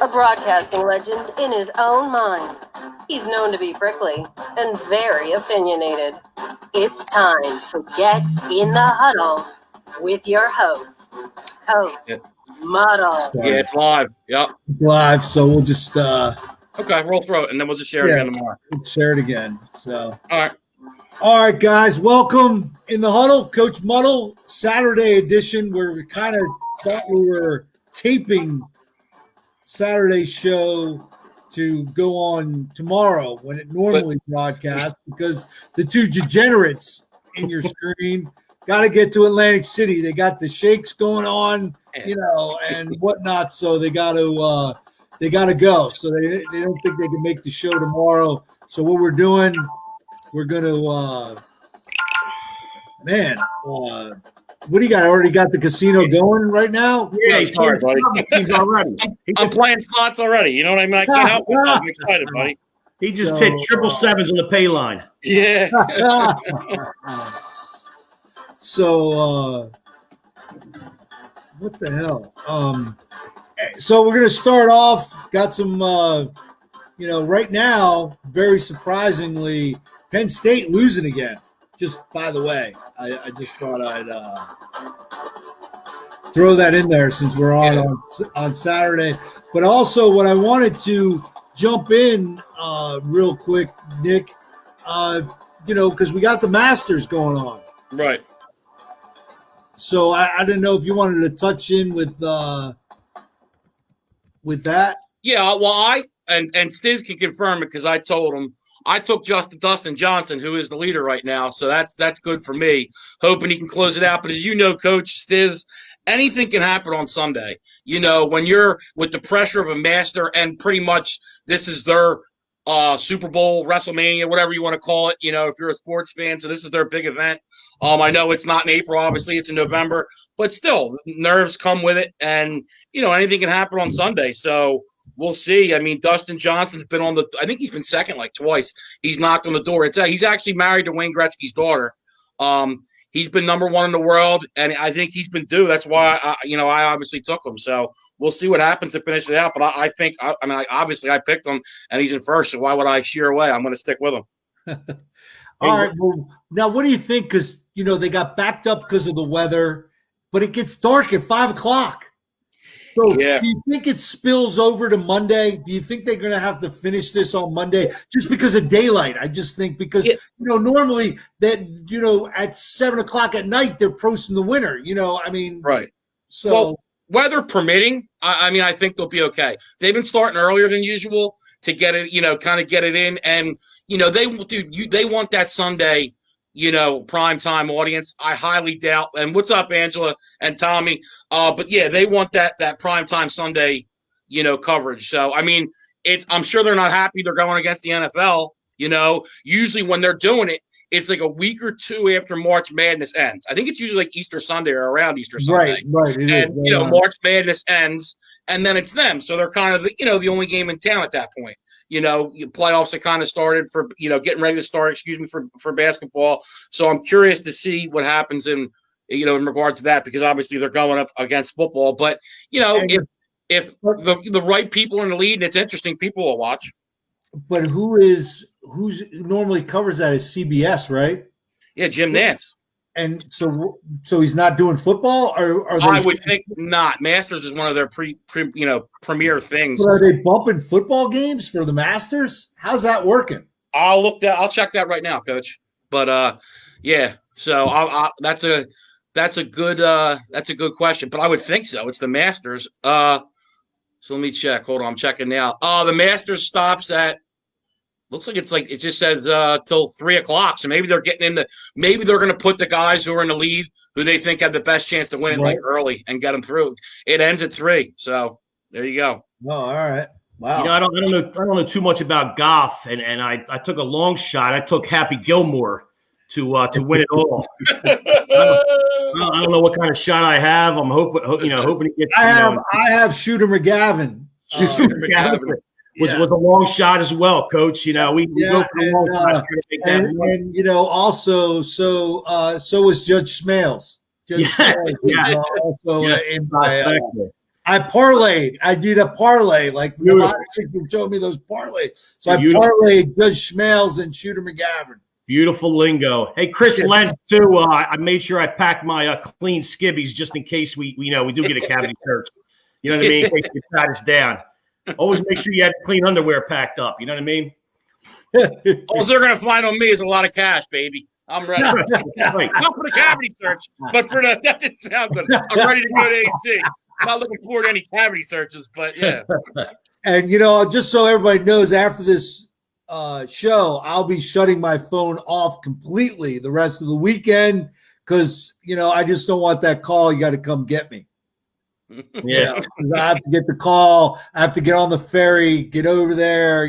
A broadcasting legend in his own mind. He's known to be prickly and very opinionated. It's time to get in the huddle with your host, Coach Muddle. Yeah, it's live. Yep. Live, so we'll just okay, roll through it, and then we'll just share it again tomorrow. We'll share it again. So all right, guys, welcome in the huddle, Coach Muddle, Saturday edition, where we kind of thought we were taping Saturday show to go on tomorrow when it normally broadcasts, because the two degenerates in your screen got to get to Atlantic City. They got the shakes going on, and whatnot, so they got to go. So they don't think they can make the show tomorrow. So what we're doing, we're going to what do you got? Already got the casino going right now? Yeah, he's hard, buddy. He's already. I'm playing slots already. You know what I mean? I can't help myself. I'm excited, buddy. He just hit 777s on the pay line. Yeah. So, what the hell? So we're going to start off. Got some, right now, very surprisingly, Penn State losing again. Just by the way, I just thought I'd throw that in there since we're on Saturday. But also, what I wanted to jump in real quick, Nick, because we got the Masters going on, right? So I didn't know if you wanted to touch in with that. Yeah, well, and Stiz can confirm it because I told him. I took Dustin Johnson, who is the leader right now, so that's good for me. Hoping he can close it out. But as you know, Coach Stiz, anything can happen on Sunday. When you're with the pressure of a Master, and pretty much this is their Super Bowl, WrestleMania, whatever you want to call it. If you're a sports fan, so this is their big event. I know it's not in April, obviously it's in November, but still, nerves come with it, and anything can happen on Sunday. So. We'll see. I mean, Dustin Johnson's been I think he's been second like twice. He's knocked on the door. He's actually married to Wayne Gretzky's daughter. He's been number one in the world, and I think he's been due. That's why, I obviously took him. So we'll see what happens to finish it out. But I think, obviously I picked him, and he's in first. So why would I sheer away? I'm going to stick with him. All right. Well, now what do you think? Because, they got backed up because of the weather, but it gets dark at 5 o'clock. So do you think it spills over to Monday? Do you think they're going to have to finish this on Monday just because of daylight? I just think because, normally that, at 7 o'clock at night, they're posting the winner, Right. So weather permitting, I think they'll be okay. They've been starting earlier than usual to get it, kind of get it in. And, they want that Sunday, prime time audience. I highly doubt. And what's up, Angela and Tommy? But yeah, they want that prime time Sunday, coverage. So I'm sure they're not happy they're going against the NFL. Usually when they're doing it, it's like a week or two after March Madness ends. I think it's usually like Easter Sunday or around Easter Sunday. Right. March Madness ends, and then it's them. So they're kind of the only game in town at that point. Playoffs have kind of started for, getting ready to start, for basketball. So I'm curious to see what happens in regards to that, because obviously they're going up against football. But, if the right people are in the lead and it's interesting, people will watch. But who's normally covers that is CBS, right? Yeah, Jim Nantz. And so he's not doing football, or are they? I would think not. Masters is one of their premier things. But are they bumping football games for the Masters? How's that working? I'll check that right now, Coach. But yeah. So that's a good question. But I would think so. It's the Masters. So let me check. Hold on, I'm checking now. The Masters stops at. Looks like it just says till 3 o'clock. So maybe they're getting maybe they're going to put the guys who are in the lead, who they think have the best chance to win it early and get them through. It ends at 3. So there you go. Oh, all right. Wow. I don't know too much about golf, and I took a long shot. I took Happy Gilmore to win it all. I don't know what kind of shot I have. I'm hoping he gets. I have Shooter McGavin. Was a long shot as well, Coach. We go for a long shot. And also, so was Judge Smales. Yeah. Also in my. Exactly. I parlayed. I did a parlay. Like Nevada showed me those parlays. So I parlayed Judge Schmales and Shooter McGavin. Beautiful lingo. Hey, Chris Lentz too. I made sure I packed my clean skibbies just in case we do get a cavity search. You know what I mean? In case you pat us down. Always make sure you have clean underwear packed up. You know what I mean? All they're going to find on me is a lot of cash, baby. I'm ready. Right. Not for the cavity search, but for that didn't sound good. I'm ready to go to AC. I'm not looking forward to any cavity searches, but yeah. And, just so everybody knows, after this show, I'll be shutting my phone off completely the rest of the weekend because, I just don't want that call. You got to come get me. Yeah. I have to get the call. I have to get on the ferry, get over there,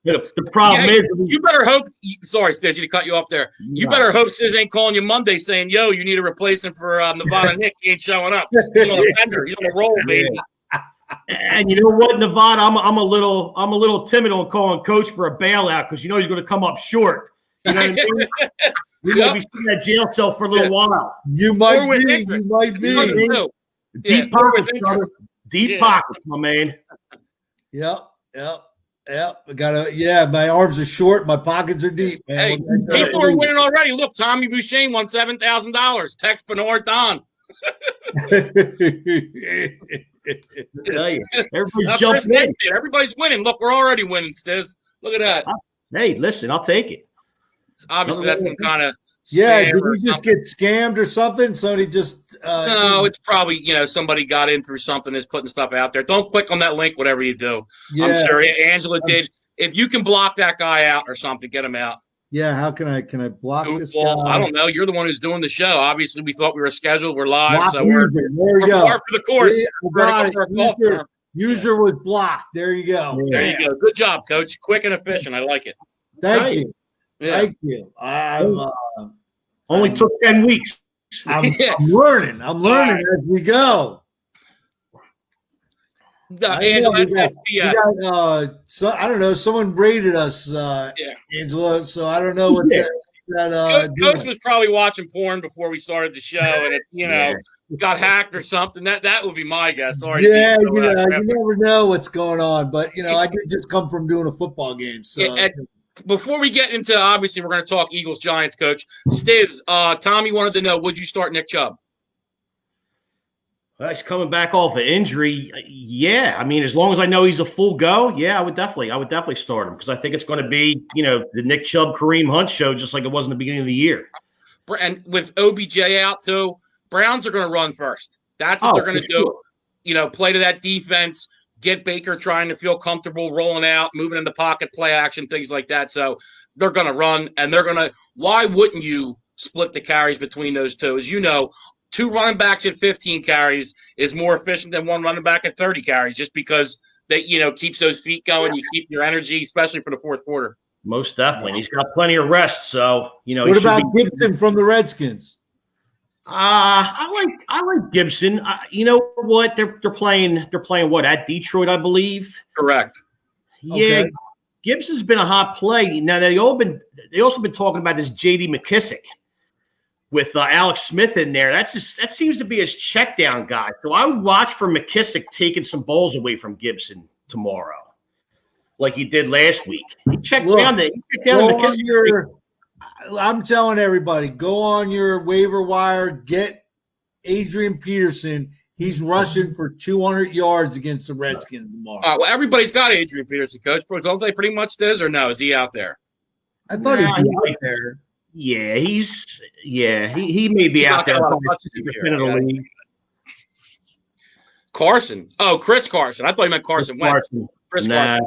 The problem is, you better hope. Sorry, Stitch, to cut you off there. You better hope Stiz ain't calling you Monday saying, "Yo, you need a replacement for Nevada Nick. He ain't showing up. He's on the fender. He's on the roll, baby." And you know what, Nevada, I'm a little timid on calling Coach for a bailout because he's going to come up short. You know what I mean? We're going to be in that jail cell for a little while. You might be. You might be. Deep pockets, brother. Deep pockets, my man. Yep. I gotta. Yeah, my arms are short. My pockets are deep, man. Hey, people are winning already. Look, Tommy Bouchane won $7,000. Text Bernard Don. Everybody's jumping in. Everybody's winning. Look, we're already winning, Stiz. Look at that. Hey, listen, I'll take it. Obviously, that's some kind of did we just get scammed or something? Somebody just no, it's probably somebody got in through something, is putting stuff out there. Don't click on that link, whatever you do. Yeah. I'm sure Angela did. If you can block that guy out or something, get him out. Yeah, how can I block this guy? I don't know. You're the one who's doing the show. Obviously, we thought we were scheduled. We're live, block so we're par for the course. User was blocked. There you go. There you go. Good job, Coach. Quick and efficient. I like it. Thank you. Yeah. Thank you. Only took 10 weeks. I'm learning. I'm learning as we go. Angela, that's BS. So I don't know. Someone braided us, Angela. So I don't know what that. Coach was probably watching porn before we started the show, and it got hacked or something. That would be my guess. Sorry. Yeah, you never know what's going on, but I did just come from doing a football game. So. Before we get into, obviously, we're going to talk Eagles-Giants, Coach. Stiz, Tommy wanted to know, would you start Nick Chubb? Well, he's coming back off an injury. Yeah, I mean, as long as I know he's a full go, I would definitely start him because I think it's going to be, the Nick Chubb, Kareem Hunt show, just like it was in the beginning of the year. And with OBJ out too, Browns are going to run first. That's what they're going to do. Play to that defense. Get Baker trying to feel comfortable rolling out, moving in the pocket, play action, things like that. So they're going to run, and they're going to – why wouldn't you split the carries between those two? As you know, two running backs at 15 carries is more efficient than one running back at 30 carries just because they, keeps those feet going. You keep your energy, especially for the fourth quarter. Most definitely. He's got plenty of rest, so, What about Gibson from the Redskins? I like Gibson. You know what? They're playing what, at Detroit, I believe. Correct. Yeah, okay. Gibson's been a hot play. Now they also been talking about this J.D. McKissick with Alex Smith in there. That seems to be his check down guy. So I would watch for McKissick taking some balls away from Gibson tomorrow, like he did last week. He checked down McKissick. I'm telling everybody, go on your waiver wire, get Adrian Peterson. He's rushing for 200 yards against the Redskins tomorrow. Well, everybody's got Adrian Peterson, Coach. Don't they pretty much does, or no? Is he out there? I thought he'd be out there. Yeah, he may be out there. Carson. Oh, Chris Carson. I thought you meant Carson Wentz. Chris Carson.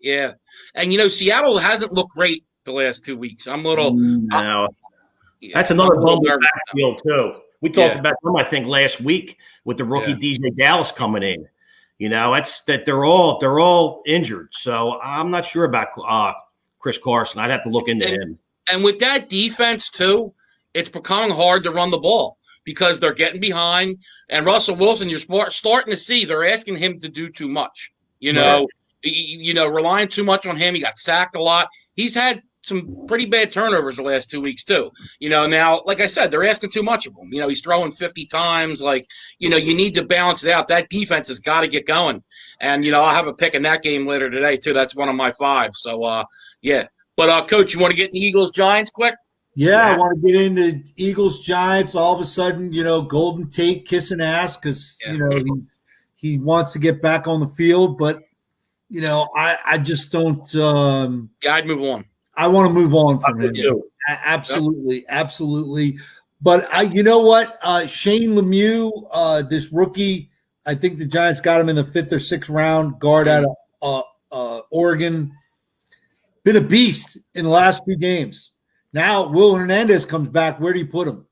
Yeah. And, Seattle hasn't looked great the last 2 weeks. I'm a little no. That's another bumble backfield too. We talked about them, I think, last week with the rookie DJ Dallas coming in. That's that they're all injured. So I'm not sure about Chris Carson. I'd have to look into him. And with that defense too, it's becoming hard to run the ball because they're getting behind. And Russell Wilson, you're starting to see they're asking him to do too much. Relying too much on him. He got sacked a lot. He's had some pretty bad turnovers the last 2 weeks too. Now, like I said, they're asking too much of him. He's throwing 50 times. Like, you need to balance it out. That defense has got to get going. And, I'll have a pick in that game later today too. That's one of my 5. So, yeah. But, Coach, you want to get the Eagles-Giants quick? Yeah, I want to get into Eagles-Giants. All of a sudden, Golden Tate kissing ass because, he wants to get back on the field. But, I just don't I'd move on. I want to move on from him. Absolutely, absolutely. But you know what? Shane Lemieux, this rookie, I think the Giants got him in the 5th or 6th round, guard out of Oregon. Been a beast in the last 2 games. Now Will Hernandez comes back. Where do you put him?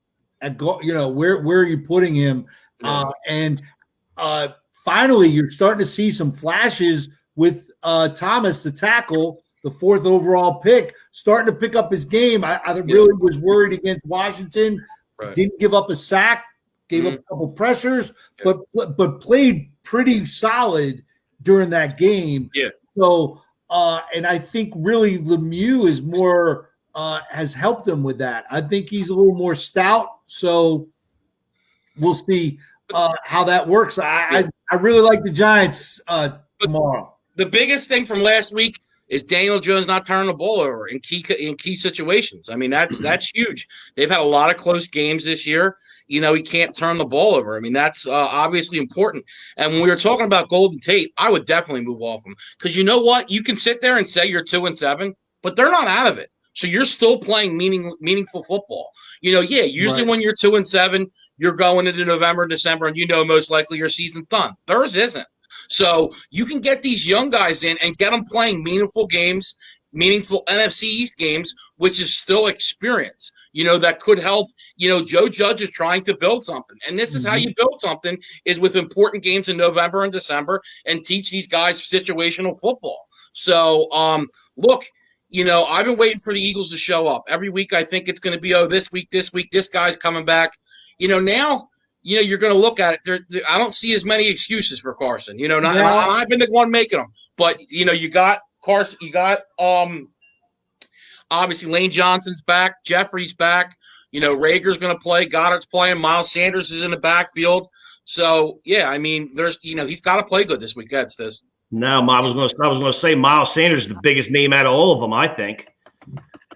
Where are you putting him? And finally, you're starting to see some flashes with Thomas, the tackle, the 4th overall pick, starting to pick up his game. I really was worried against Washington. Right. Didn't give up a sack, gave up a couple pressures, but played pretty solid during that game. Yeah. So, and I think really Lemieux is more has helped them with that. I think he's a little more stout. So we'll see how that works. I really like the Giants tomorrow. The biggest thing from last week is Daniel Jones not turning the ball over in key situations. I mean, that's huge. They've had a lot of close games this year. He can't turn the ball over. I mean, that's obviously important. And when we were talking about Golden Tate, I would definitely move off him because you know what? You can sit there and say you're 2-7, but they're not out of it. So you're still playing meaningful football. Usually when you're 2-7, you're going into November, December, and most likely your season's done. Theirs isn't. So you can get these young guys in and get them playing meaningful games, meaningful NFC East games, which is still experience, that could help. Joe Judge is trying to build something. And this is how you build something is with important games in November and December and teach these guys situational football. So, look, I've been waiting for the Eagles to show up. Every week I think it's going to be, this week, this guy's coming back. Now – you're going to look at it. I don't see as many excuses for Carson. I've been the one making them. But, you got Carson. You got obviously Lane Johnson's back. Jeffrey's back. Rager's going to play. Goddard's playing. Miles Sanders is in the backfield. So, yeah, I mean, there's he's got to play good this week. That's this. No, I was going to say Miles Sanders is the biggest name out of all of them, I think.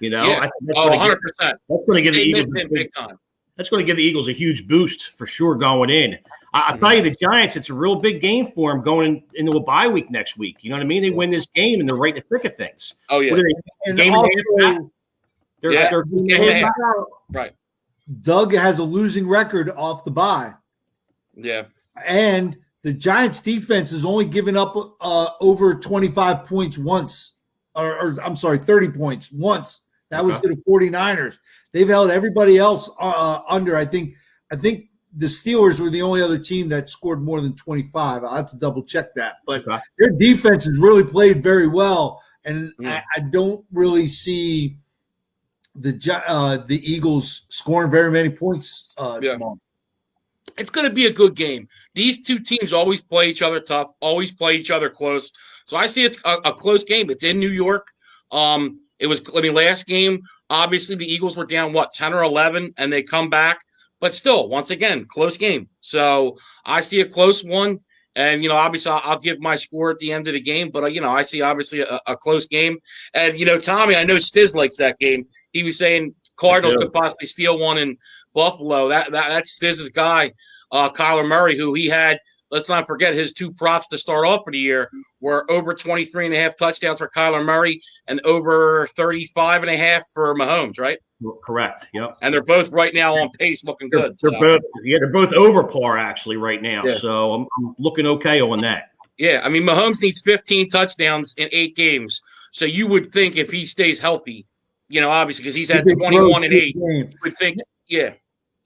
Yeah. I think that's 100%. That's going to give the Eagles big time. That's going to give the Eagles a huge boost for sure going in. I'll tell you, the Giants, it's a real big game for them going into a bye week next week. You know what I mean? They win this game, and they're right in the thick of things. Oh, yeah. Right. Doug has a losing record off the bye. Yeah. And the Giants' defense has only given up over 25 points once. Or I'm sorry, 30 points once. That was to the 49ers. They've held everybody else under. I think the Steelers were the only other team that scored more than 25. I'll have to double check that. But their defense has really played very well, and I don't really see the Eagles scoring very many points tomorrow. It's going to be a good game. These two teams always play each other tough, always play each other close. So I see it's a close game. It's in New York. Last game, obviously the Eagles were down, 10 or 11, and they come back. But still, once again, close game. So I see a close one. And, obviously I'll give my score at the end of the game. But, I see obviously a close game. And, Tommy, I know Stiz likes that game. He was saying Cardinals could possibly steal one in Buffalo. That's Stiz's guy, Kyler Murray, who he had. Let's not forget his 2 props to start off for the year were over 23.5 touchdowns for Kyler Murray and over 35.5 for Mahomes, right? Correct. Yep. And they're both right now on pace, looking good. They're both over par actually right now. Yeah. So I'm looking okay on that. Yeah, I mean Mahomes needs 15 touchdowns in 8 games. So you would think if he stays healthy, obviously because he's had 21 and 8, you would think, yeah.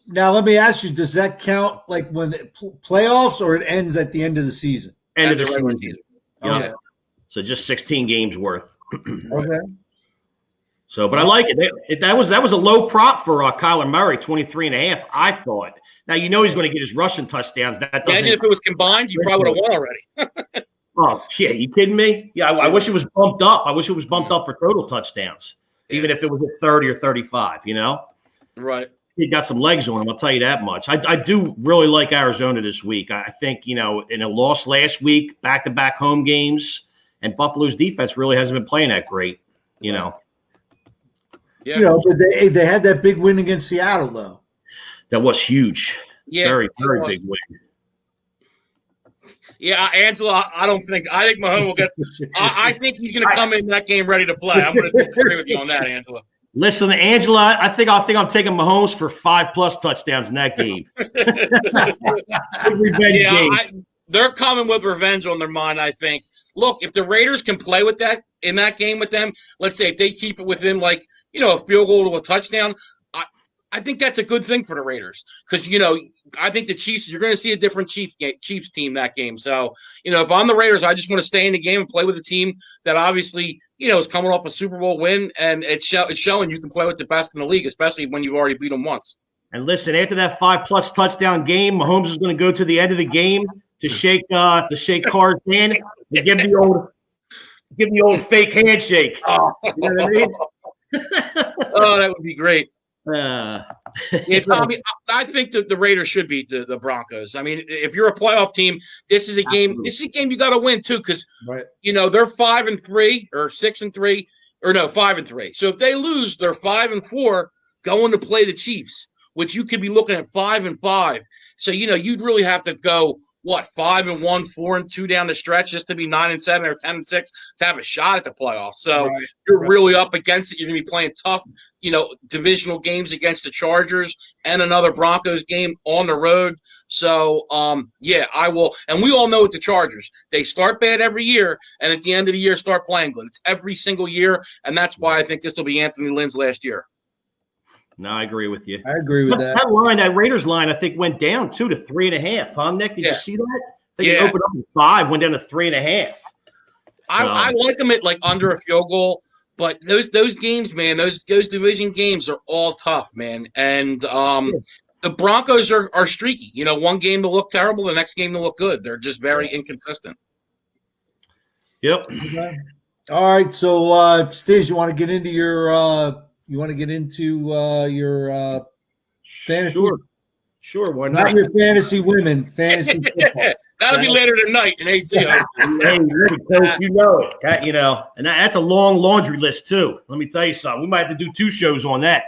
Now, let me ask you, does that count like when the playoffs or it ends at the end of the season? End of the season. Okay. So just 16 games worth. Okay. So, but I like it. That was a low prop for Kyler Murray, 23.5, I thought. Now, he's going to get his rushing touchdowns. Imagine if it was combined, you probably would have won already. Oh, shit. You kidding me? Yeah, I wish it was bumped up. I wish it was bumped up for total touchdowns. even if it was at 30 or 35, Right. He got some legs on him, I'll tell you that much. I do really like Arizona this week. I think, in a loss last week, back-to-back home games, and Buffalo's defense really hasn't been playing that great, Yeah. But they had that big win against Seattle, though. That was huge. Yeah. Very, very big win. Yeah, Angela, I think Mahomes will get – I think he's going to come in that game ready to play. I'm going to disagree with you on that, Angela. Listen, Angela, I think I'm taking Mahomes for 5+ touchdowns in that game. Revenge game. They're coming with revenge on their mind, I think. Look, if the Raiders can play with that in that game with them, let's say if they keep it within a field goal to a touchdown, I think that's a good thing for the Raiders because, I think the Chiefs, you're going to see a different Chiefs team that game. So, if I'm the Raiders, I just want to stay in the game and play with a team that obviously, is coming off a Super Bowl win, and it's showing you can play with the best in the league, especially when you've already beat them once. And listen, after that 5+ touchdown game, Mahomes is going to go to the end of the game to shake Carr's hand and give the old fake handshake. Oh, you know what I mean? Oh, that would be great. Yeah, Tommy, I think the Raiders should beat the Broncos. I mean, if you're a playoff team, this is a game. Absolutely. This is a game you got to win too, because Right. they're 5-3 or 6-3 or no 5-3. So if they lose, they're 5-4 going to play the Chiefs, which you could be looking at 5-5. So you'd really have to go 5-1, 4-2 down the stretch just to be 9-7 or 10-6 to have a shot at the playoffs. So you're really up against it. You're going to be playing tough, divisional games against the Chargers and another Broncos game on the road. So, I will. And we all know with the Chargers, they start bad every year, and at the end of the year start playing good. It's every single year, and that's why I think this will be Anthony Lynn's last year. No, I agree with you. I agree with that. That Raiders line, I think, went down 2 to 3.5. Huh, Nick? Did you see that? I think it opened up at 5, went down to 3.5. I like them at under a field goal, but those games, man, those division games are all tough, man. And the Broncos are streaky. One game to look terrible, the next game to look good. They're just very inconsistent. Yep. Okay. All right, so Stiz, you want to get into your fantasy? Sure. Why not? Not your fantasy women, fantasy football. That'll be later tonight in ACO. Hey, Coach, you know it. And that's a long laundry list too. Let me tell you something. We might have to do 2 shows on that.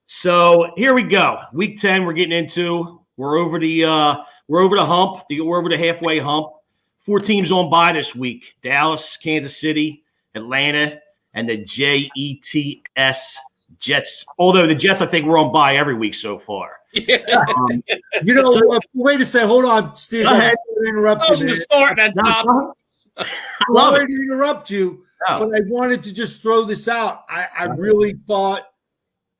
So here we go. Week 10, we're getting into. We're over the hump. We're over the halfway hump. 4 teams on bye this week: Dallas, Kansas City, Atlanta, and the Jets. Jets. Although the Jets, I think, we're on bye every week so far. Yeah. Wait a second. Hold on, Steve. I'm going to interrupt you. Sorry to interrupt you, but I wanted to just throw this out. I really thought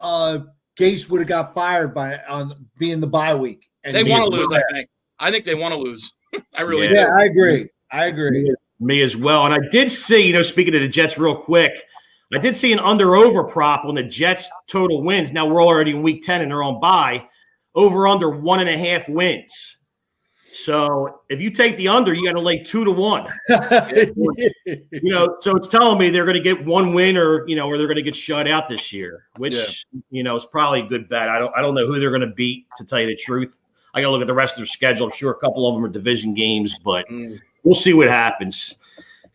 Gase would have got fired on being the bye week. And they want to lose, I think. I think they want to lose. I really do. Yeah, I agree. Me as well. And I did see, speaking of the Jets real quick, I did see an under-over prop on the Jets total wins. Now we're already in week 10 and they're on bye. Over-under 1.5 wins. So if you take the under, you got to lay 2 to 1. So it's telling me they're going to get 1 win or they're going to get shut out this year, which, is probably a good bet. I don't know who they're going to beat, to tell you the truth. I got to look at the rest of their schedule. I'm sure a couple of them are division games, but we'll see what happens.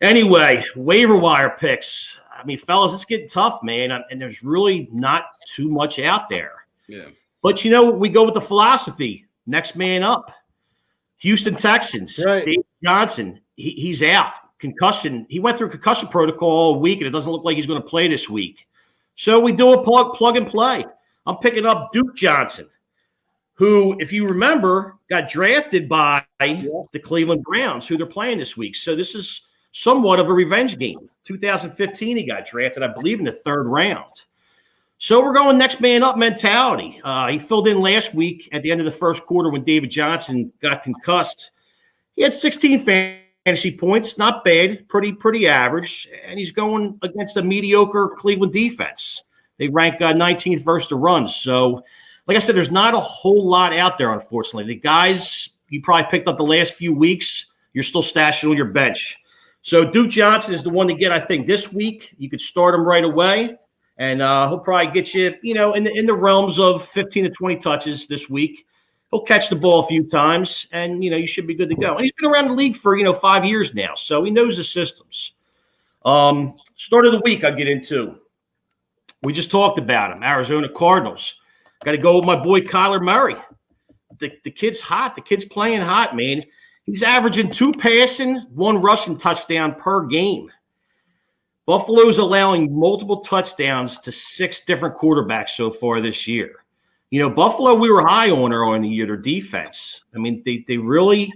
Anyway, waiver wire picks. I mean, fellas, it's getting tough, man, and there's really not too much out there. Yeah. But, we go with the philosophy, next man up. Houston Texans, right. Dave Johnson, he's out. Concussion. He went through concussion protocol all week, and it doesn't look like he's going to play this week. So we do a plug and play. I'm picking up Duke Johnson, who, if you remember, got drafted by the Cleveland Browns, who they're playing this week. So this is somewhat of a revenge game. 2015, he got drafted, I believe, in the 3rd round. So we're going next man up mentality. He filled in last week at the end of the first quarter when David Johnson got concussed. He had 16 fantasy points, not bad, pretty average, and he's going against a mediocre Cleveland defense. They rank 19th versus the runs. So, like I said, there's not a whole lot out there, unfortunately. The guys you probably picked up the last few weeks, you're still stashing on your bench. So Duke Johnson is the one to get, I think, this week. You could start him right away, and he'll probably get you, in the realms of 15 to 20 touches this week. He'll catch the ball a few times, and, you should be good to go. And he's been around the league for, 5 years now, so he knows the systems. Start of the week I'll get into. We just talked about him, Arizona Cardinals. Got to go with my boy Kyler Murray. The kid's hot. The kid's playing hot, man. He's averaging 2 passing, 1 rushing touchdown per game. Buffalo's allowing multiple touchdowns to 6 different quarterbacks so far this year. Buffalo, we were high on earlier in the year, their defense. I mean, they really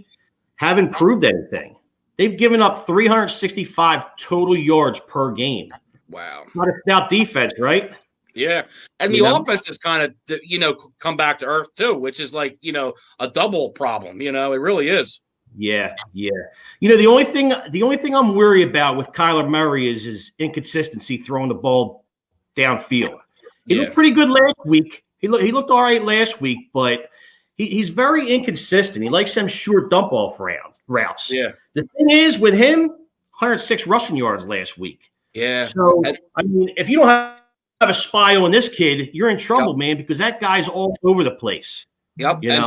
haven't proved anything. They've given up 365 total yards per game. Wow. Not a stout defense, right? Yeah. And the offense has kind of, come back to earth too, which is like, a double problem. It really is. Yeah. The only thing I'm worried about with Kyler Murray is his inconsistency throwing the ball downfield. He looked pretty good last week. He looked all right last week, but he's very inconsistent. He likes them short dump off routes. Yeah. The thing is with him, 106 rushing yards last week. Yeah. So if you don't have a spy on this kid, you're in trouble, man, because that guy's all over the place. Yep. And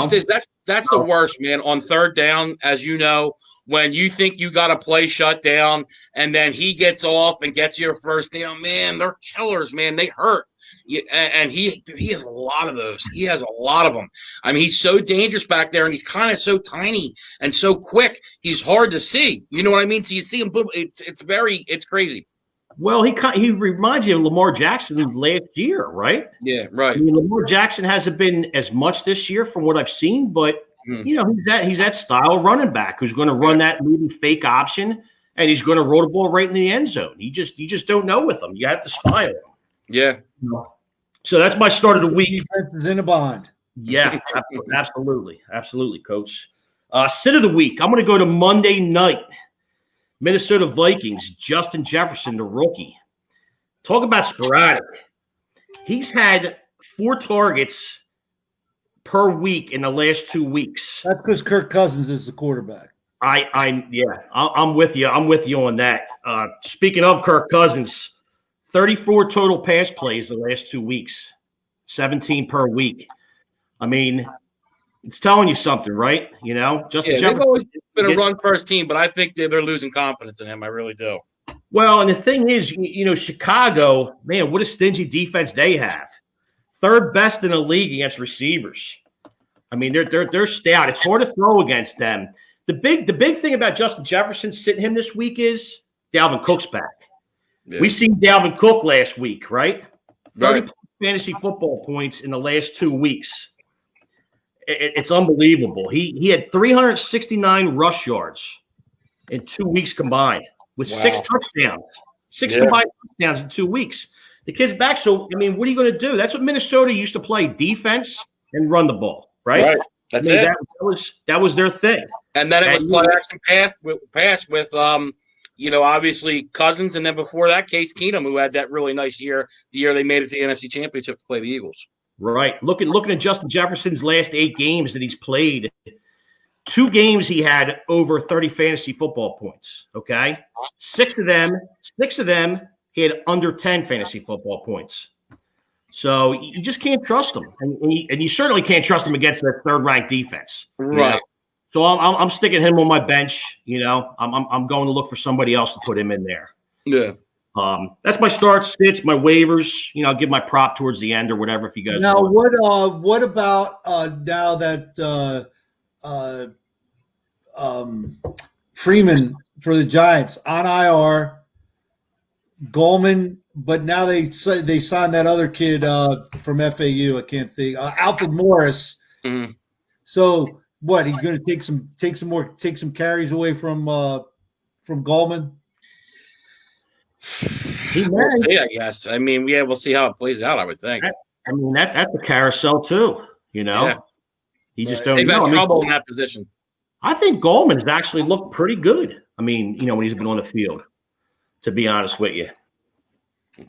that's the worst, man. On third down, as you know, when you think you got a play shut down and then he gets off and gets your first down, man, they're killers, man. They hurt. And he has a lot of those. He has a lot of them. I mean, he's so dangerous back there, and he's kind of so tiny and so quick. He's hard to see. You know what I mean? So you see him, it's crazy. Well, he reminds you of Lamar Jackson last year, right? Yeah, right. I mean, Lamar Jackson hasn't been as much this year from what I've seen, but he's that style running back who's going to run that leading fake option, and he's going to roll the ball right in the end zone. You just don't know with him. You have to spy on him. Yeah. So that's my start of the week. Defense is in a bond. Yeah, absolutely, Coach. Sit of the week. I'm going to go to Monday night. Minnesota Vikings, Justin Jefferson, the rookie. Talk about sporadic. He's had 4 targets per week in the last 2 weeks. That's because Kirk Cousins is the quarterback. I'm with you. I'm with you on that. Speaking of Kirk Cousins, 34 total pass plays the last 2 weeks, 17 per week. I mean, it's telling you something, right? Justin Jefferson. They've always been a run-first team, but I think they're losing confidence in him. I really do. Well, and the thing is, Chicago, man, what a stingy defense they have. 3rd best in the league against receivers. I mean, they're stout. It's hard to throw against them. The big thing about Justin Jefferson sitting him this week is Dalvin Cook's back. Yeah. We seen Dalvin Cook last week, right? 30 fantasy football points in the last 2 weeks. It's unbelievable. He had 369 rush yards in 2 weeks combined with 6 touchdowns. 6 combined touchdowns in 2 weeks. The kid's back. So, I mean, what are you going to do? That's what Minnesota used to play, defense and run the ball, right? That's it. That was their thing. And then it was play action pass with obviously Cousins, and then before that, Case Keenum, who had that really nice year, the year they made it to the NFC Championship to play the Eagles. Right. Looking at Justin Jefferson's last 8 games that he's played, 2 games he had over 30 fantasy football points. Okay, 6 of them he had under 10 fantasy football points. So you just can't trust him, and you certainly can't trust him against their 3rd-ranked defense. Right. So I'm sticking him on my bench. I'm going to look for somebody else to put him in there. Yeah. That's my starts, sits, my waivers. I'll give my prop towards the end or whatever if you guys. Now, want. what about now that Freeman for the Giants on IR, Goldman, but now they signed that other kid from FAU. I can't think. Alfred Morris. Mm-hmm. So what? He's going to take some carries away from Goldman. We'll see, I guess. I mean, we'll see how it plays out. I would think. I mean, that's a carousel too. You just don't. They've had trouble in that position. I think Goldman's actually looked pretty good. I mean, when he's been on the field. To be honest with you.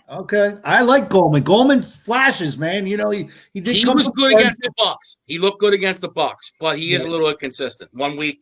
Okay, I like Goldman. Goldman's flashes, man. He did. He was good against the Bucs. He looked good against the Bucs, but he is a little inconsistent. 1 week,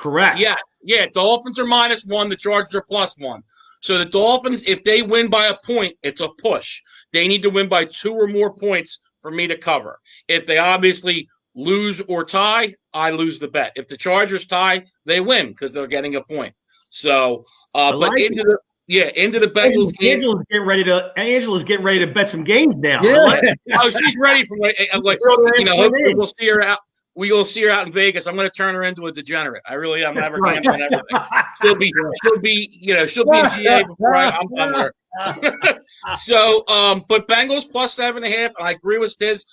Correct. Yeah. Dolphins are -1. The Chargers are +1. So the Dolphins, if they win by a point, it's a push. They need to win by 2 or more points for me to cover. If they obviously lose or tie, I lose the bet. If the Chargers tie, they win because they're getting a point. So, into the Bengals game. Angela's getting ready to bet some games now. Yeah. She's ready for hopefully we'll see her out. We will see her out in Vegas. I'm going to turn her into a degenerate. I really am. Never gambling everything. She'll be in GA before I'm done with her. So, but Bengals +7.5. I agree with Stiz.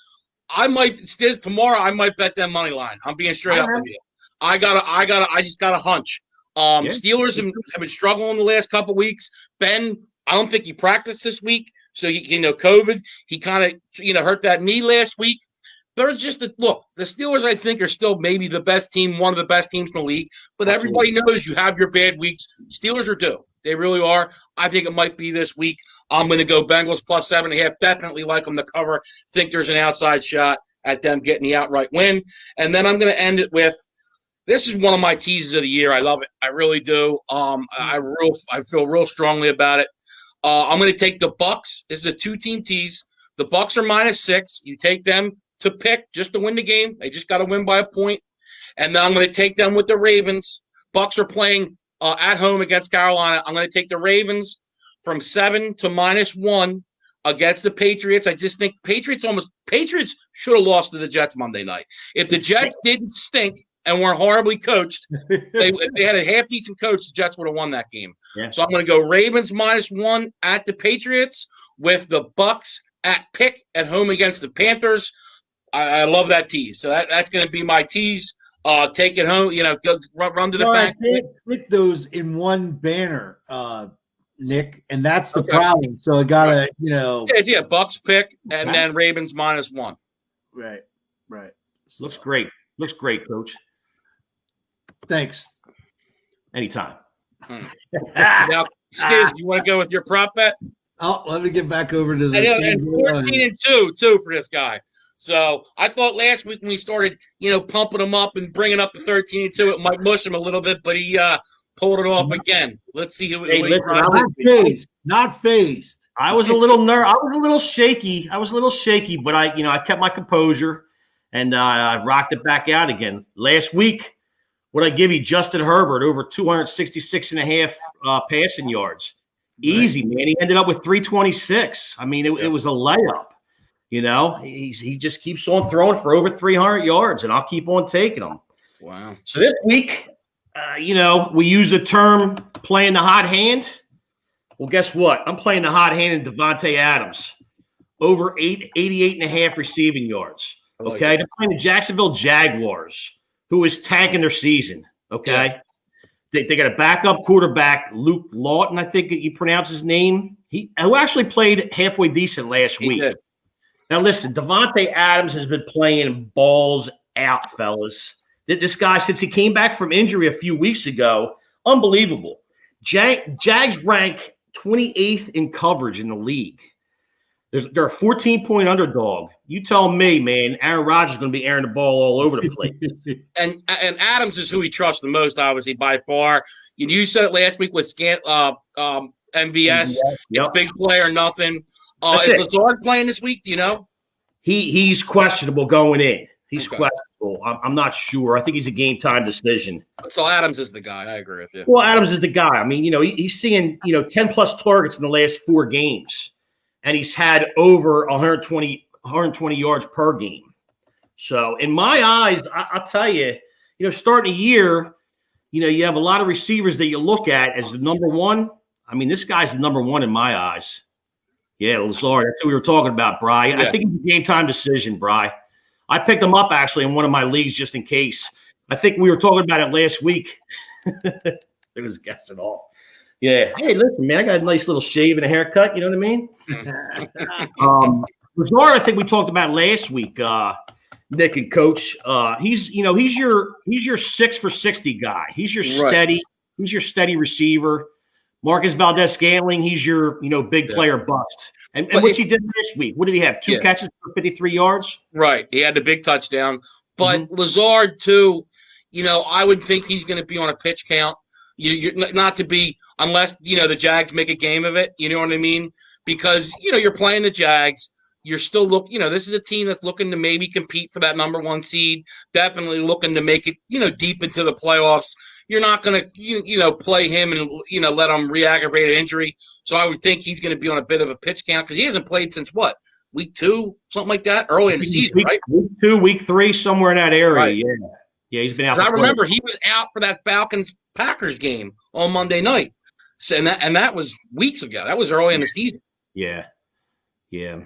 Stiz tomorrow. I might bet them money line. I'm being straight up with you. I just got a hunch. Steelers have been struggling the last couple of weeks. Ben, I don't think he practiced this week. So COVID. He kind of hurt that knee last week. They're just look. The Steelers, I think, are still maybe the best team, one of the best teams in the league. But everybody knows you have your bad weeks. Steelers are due. They really are. I think it might be this week. I'm going to go Bengals +7.5. Definitely like them to cover. Think there's an outside shot at them getting the outright win. And then I'm going to end it with, this is one of my teases of the year. I love it. I really do. I feel real strongly about it. I'm going to take the Bucks. This is a 2-team tease. The Bucks are -6. You take them to pick just to win the game. They just got to win by a point. And then I'm going to take them with the Ravens. Bucks are playing at home against Carolina. I'm going to take the Ravens from 7 to -1 against the Patriots. I just think Patriots should have lost to the Jets Monday night. If the Jets didn't stink and weren't horribly coached, if they had a half-decent coach, the Jets would have won that game. Yeah. So I'm going to go Ravens -1 at the Patriots with the Bucks at pick at home against the Panthers. I love that tease. So that's going to be my tease. Take it home, go run to the bank. I can't click those in one banner, Nick, and that's the problem. So I got to, Bucks pick and then Ravens -1. Right. So. Looks great, Coach. Thanks. Anytime. Now, Stiz, you want to go with your prop bet? Oh, let me get back over to the and 14-2 too for this guy. So I thought last week when we started, pumping him up and bringing up the 13-2, it might mush him a little bit, but he pulled it off again. Let's see who. Not phased. I was a little nervous. I was a little shaky. But I kept my composure and I rocked it back out again. Last week, what I give you, Justin Herbert over 266.5 passing yards. Easy, man. He ended up with 326. I mean, it was a layup. He just keeps on throwing for over 300 yards, and I'll keep on taking them. Wow. So this week, we use the term playing the hot hand. Well, guess what? I'm playing the hot hand in Devontae Adams. Over 88.5 receiving yards. Okay? They're playing the Jacksonville Jaguars, who is tanking their season. Okay? Yeah. They got a backup quarterback, Luke Lawton, I think you pronounce his name. Who actually played halfway decent last week. Did. Now, listen, Devontae Adams has been playing balls out, fellas. This guy, since he came back from injury a few weeks ago, unbelievable. Jags rank 28th in coverage in the league. They're a 14-point underdog. You tell me, man, Aaron Rodgers is going to be airing the ball all over the place. and Adams is who he trusts the most, obviously, by far. You said it last week with MVS. Yep. It's big play or nothing. Is Lazard playing this week? Do you know? He's questionable going in. He's questionable. I'm not sure. I think he's a game time decision. So Adams is the guy. I agree with you. Well, Adams is the guy. I mean, he's seeing 10+ targets in the last 4 games, and he's had over 120 yards per game. So in my eyes, I'll tell you, starting a year, you have a lot of receivers that you look at as the number one. I mean, this guy's the number one in my eyes. Yeah, Lazard. That's what we were talking about, Bri. Yeah. I think it's a game-time decision, Bri. I picked him up, actually, in one of my leagues just in case. I think we were talking about it last week. It was guessing all. Yeah. Hey, listen, man, I got a nice little shave and a haircut. You know what I mean? Lazard, I think we talked about last week, Nick and Coach. He's your 6 for 60 guy. He's your steady receiver. Marcus Valdez-Scantling, he's your, big player bust. And what he did this week, what did he have? 2 catches for 53 yards? Right. He had the big touchdown. But Lazard, too, I would think he's going to be on a pitch count. You're not to be, unless, the Jags make a game of it. You know what I mean? Because, you're playing the Jags. You're still this is a team that's looking to maybe compete for that #1 seed, definitely looking to make it, deep into the playoffs. You're not going to, play him and, let him re-aggravate an injury. So I would think he's going to be on a bit of a pitch count because he hasn't played since what? Week 2, something like that, early in the season, right? Week 2, week 3, somewhere in that area. Right. Yeah, he's been out. I remember he was out for that Falcons-Packers game on Monday night. So, and that was weeks ago. That was early in the season. Yeah. Yeah,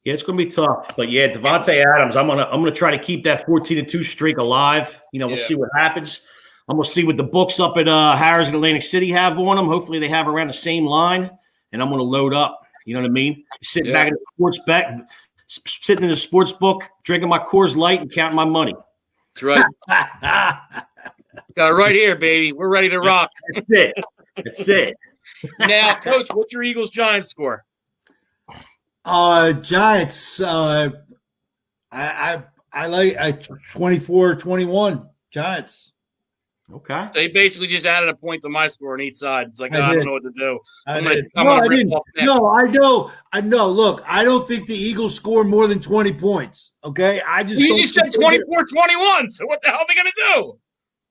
it's going to be tough, but yeah, Devontae Adams. I'm gonna try to keep that 14-2 streak alive. We'll see what happens. I'm gonna see what the books up at Harris and Atlantic City have on them. Hopefully, they have around the same line, and I'm gonna load up. You know what I mean? Sitting back in the sitting in the sports book, drinking my Coors Light and counting my money. That's right. Got it right here, baby. We're ready to rock. That's it. Now, Coach, what's your Eagles-Giants score? Giants. I like 24-21 Giants. Okay. So he basically just added a point to my score on each side. It's like, I don't know what to do. So I know. Look, I don't think the Eagles score more than 20 points. Okay, you just said 24-21. So what the hell are they going to do?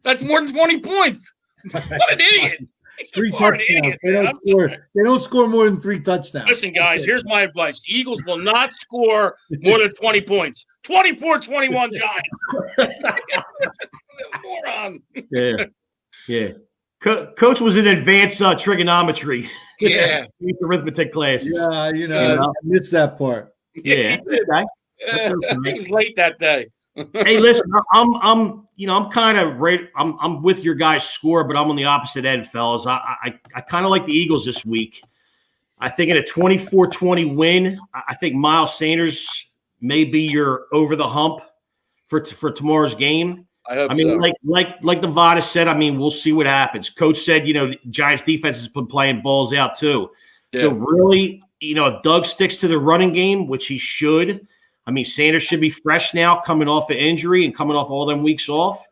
That's more than 20 points. What an idiot! 3 touchdowns. They don't score more than 3 touchdowns. Listen, guys, here's my advice. The Eagles will not score more than 20 points. 24-21 Giants. Moron. Yeah. Coach was in advanced trigonometry. Yeah. Arithmetic class. Yeah, I missed that part. Yeah. Okay. It was late that day. Hey, listen, I'm kind of right. I'm with your guys' score, but I'm on the opposite end, fellas. I kind of like the Eagles this week. I think in a 24-20 win, I think Miles Sanders may be your over the hump for tomorrow's game. I mean, so. like the Vada said, we'll see what happens. Coach said, Giants defense has been playing balls out too. Yeah. So really, if Doug sticks to the running game, which he should. Sanders should be fresh now, coming off an injury and coming off all them weeks off.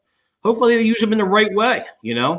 Hopefully, they use him in the right way. Yeah.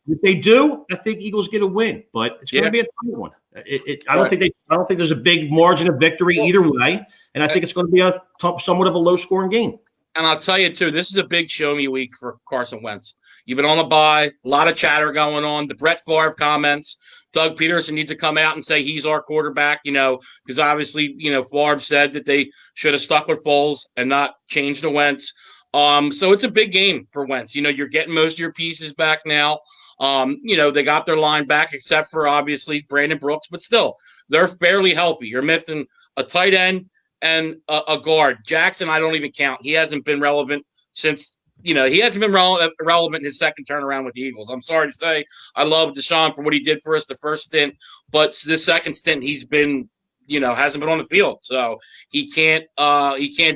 If they do, I think Eagles get a win, but it's going to be a tough one. I don't think there's a big margin of victory either way, and I think it's going to be a somewhat of a low-scoring game. And I'll tell you too, this is a big show-me week for Carson Wentz. You've been on the bye, a lot of chatter going on. The Brett Favre comments. Doug Peterson needs to come out and say he's our quarterback, because obviously, Favre said that they should have stuck with Foles and not changed to Wentz. So it's a big game for Wentz. You're getting most of your pieces back now. They got their line back except for obviously Brandon Brooks, but still, they're fairly healthy. You're missing a tight end and a guard. Jackson, I don't even count. He hasn't been relevant since he hasn't been relevant in his second turnaround with the Eagles. I'm sorry to say, I love Deshaun for what he did for us the first stint, but this second stint he's been, hasn't been on the field, so he can't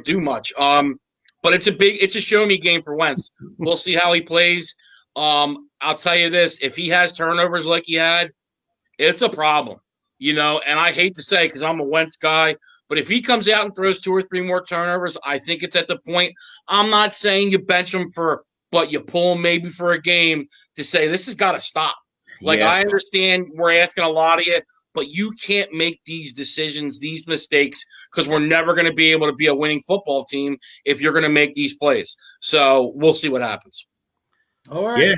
do much. But it's a show me game for Wentz. We'll see how he plays. I'll tell you this: if he has turnovers like he had, it's a problem, And I hate to say because I'm a Wentz guy. But if he comes out and throws 2 or 3 more turnovers, I think it's at the point. I'm not saying you bench him but you pull him maybe for a game to say this has got to stop. I understand we're asking a lot of you, but you can't make these decisions, these mistakes, because we're never going to be able to be a winning football team if you're going to make these plays. So we'll see what happens. All right. Yeah.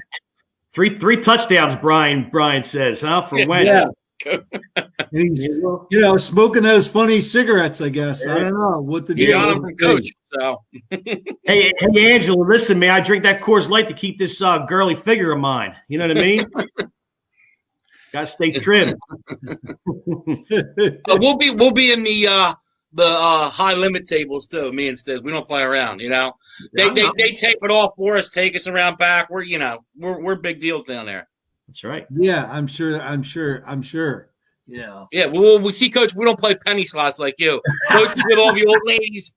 Three touchdowns, Brian says, huh? For Wentz. Yeah. He's, smoking those funny cigarettes, I guess. I don't know what to do. You got him from Coach. So, hey, Angela, listen, man. I drink that Coors Light to keep this girly figure of mine. You know what I mean? Got to stay trim. We'll be in the high limit tables too. Me and Stiz, we don't play around. They tape it off for us, take us around back. We're big deals down there. That's right. Yeah, I'm sure. Yeah, we see, Coach. We don't play penny slots like you. Coach is with all the old ladies.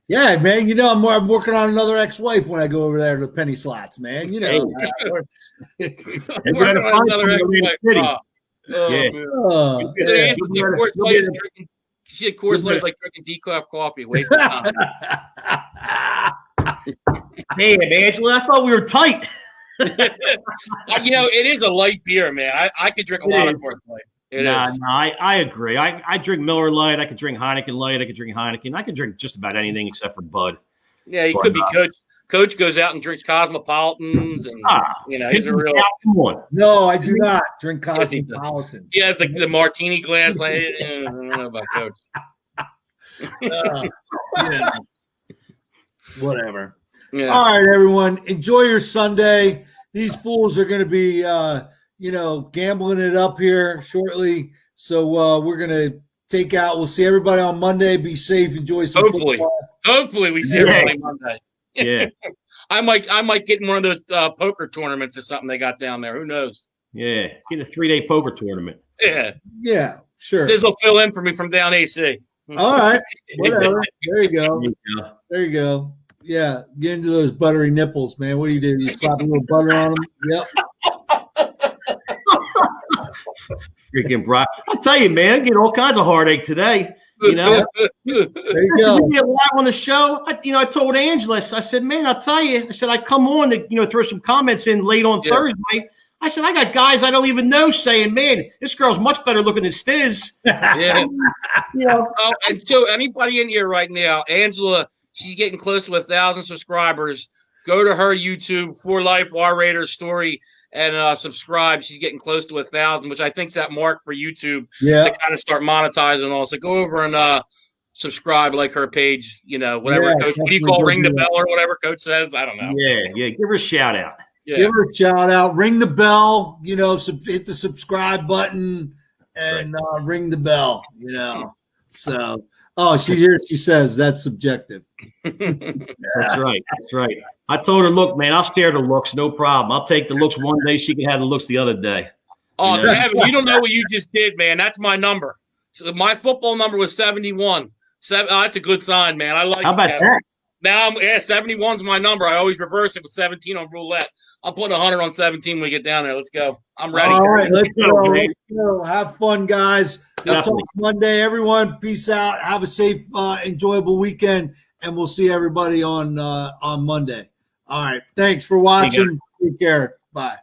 Yeah, man. I'm working on another ex-wife when I go over there to the penny slots, man. Working on another ex-wife. She had Coors Light like drinking decaf coffee. Waste of time. Damn, Angela, I thought we were tight. It is a light beer, man. I could drink a lot of Coors Light. I agree. I drink Miller Lite. I could drink Heineken Light. I could drink Heineken. I could drink just about anything except for Bud. Yeah, he could be Coach. Coach goes out and drinks Cosmopolitans, and he's a real. Come on. No, I do not drink Cosmopolitans. He has the martini glass. I don't know about Coach. Whatever. Yeah. All right, everyone. Enjoy your Sunday. These fools are going to be, gambling it up here shortly. So we're going to take out. We'll see everybody on Monday. Be safe. Enjoy some football. Hopefully we see everybody Monday. Yeah. I might get in one of those poker tournaments or something they got down there. Who knows? Yeah. Get a 3-day poker tournament. Yeah. Yeah, sure. Stiz will fill in for me from down AC. All right. Whatever. There you go. There you go. Yeah. Get into those buttery nipples, man. What do? You slap a little butter on them? Yep. Freaking Brock. I'll tell you, man, I get all kinds of heartache today. There you go. We get live on the show. I told Angela, I said, man, I'll tell you. I said, I come on to, throw some comments in late on Thursday. I said, I got guys I don't even know saying, man, this girl's much better looking than Stiz. Yeah. Oh, and so anybody in here right now, Angela, she's getting close to 1,000 subscribers. Go to her YouTube, For Life R Raiders story, and subscribe. She's getting close to 1,000, which I think is that mark for YouTube to kind of start monetizing and all. So go over and subscribe, like her page, whatever. Coach, what do you call ring the bell or whatever Coach says? I don't know. Yeah. Give her a shout out. Yeah. Give her a shout out. Ring the bell. Hit the subscribe button and ring the bell. So. Oh, she says that's subjective. That's right. I told her, look, man, I'll stare at the looks, no problem. I'll take the looks one day. She can have the looks the other day. Oh, Kevin, you don't know what you just did, man. That's my number. So my football number was 71. That's a good sign, man. I like. How about that? Now 71's my number. I always reverse it with 17 on roulette. I'm putting 100 on 17 when we get down there. Let's go. I'm ready. All right, let's go. Have fun, guys. We'll talk Monday. Everyone, peace out. Have a safe, enjoyable weekend, and we'll see everybody on Monday. All right. Thanks for watching. Take care. Bye.